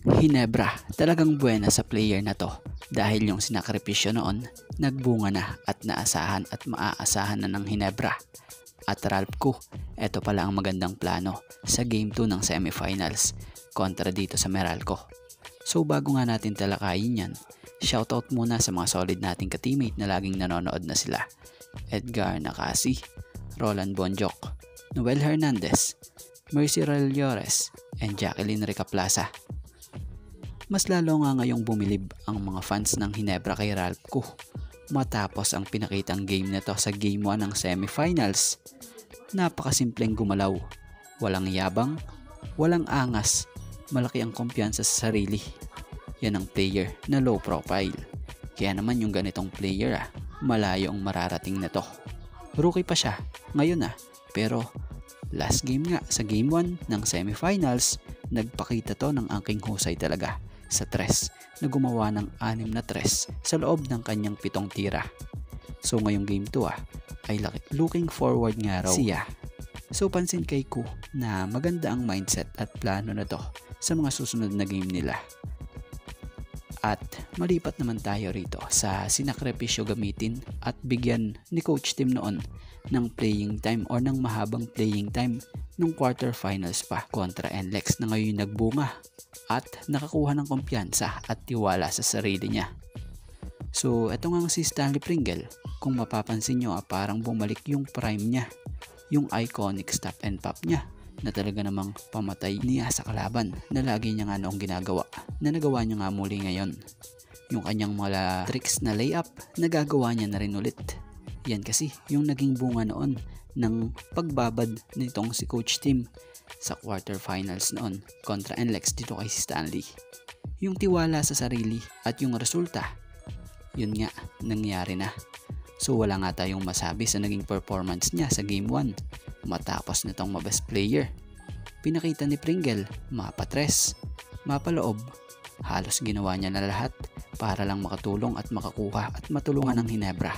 Hinebra, talagang buena sa player na to dahil yung sinakripisyo noon nagbunga na at naasahan at maaasahan na ng Hinebra. At Ralph ko, eto pala ang magandang plano sa Game 2 ng semifinals kontra dito sa Meralco. So bago nga natin talakayin yan, shoutout muna sa mga solid nating ka-teammate na laging nanonood na sila. Edgar Nakasi, Roland Bonjok, Noel Hernandez, Mercy Llores, and Jacqueline Ricaplaza. Mas lalo nga ngayong bumilib ang mga fans ng Hinebra kay Ralph ko matapos ang pinakitang game nito sa Game 1 ng semifinals. Napakasimpleng gumalaw, walang yabang, walang angas, malaki ang kumpiyansa sa sarili. Yan ang player na low profile. Kaya naman yung ganitong player malayo ang mararating nito. Rookie pa siya ngayon pero last game nga sa Game 1 ng semifinals, nagpakita to ng aking husay talaga sa tres na gumawa ng 6 na tres sa loob ng kanyang 7 tira. So ngayong Game 2 ay looking forward nga raw siya. So pansin kay Ku na maganda ang mindset at plano na to sa mga susunod na game nila. At malipat naman tayo rito sa sinakripisyo gamitin at bigyan ni Coach Tim noon ng playing time or ng mahabang playing time nung quarterfinals pa kontra NLEX na ngayon nagbunga at nakakuha ng kumpiyansa at tiwala sa sarili niya. So eto nga si Stanley Pringle, kung mapapansin nyo parang bumalik yung prime niya, yung iconic stop and pop niya na talaga namang pamatay niya sa kalaban na lagi niya nga noong ginagawa na nagawa niya nga muli ngayon. Yung kanyang mga tricks na layup nagagawa niya na rin ulit. Yan kasi yung naging bunga noon ng pagbabad nitong si Coach Tim sa quarterfinals noon kontra NLEX dito kay si Stanley. Yung tiwala sa sarili at yung resulta, yun nga nangyari na. So wala nga tayong masabi sa naging performance niya sa Game 1 matapos nitong mabest player. Pinakita ni Pringle, mapatres, mapaloob, halos ginawa niya na lahat para lang makatulong at makakuha at matulungan ng Hinebra.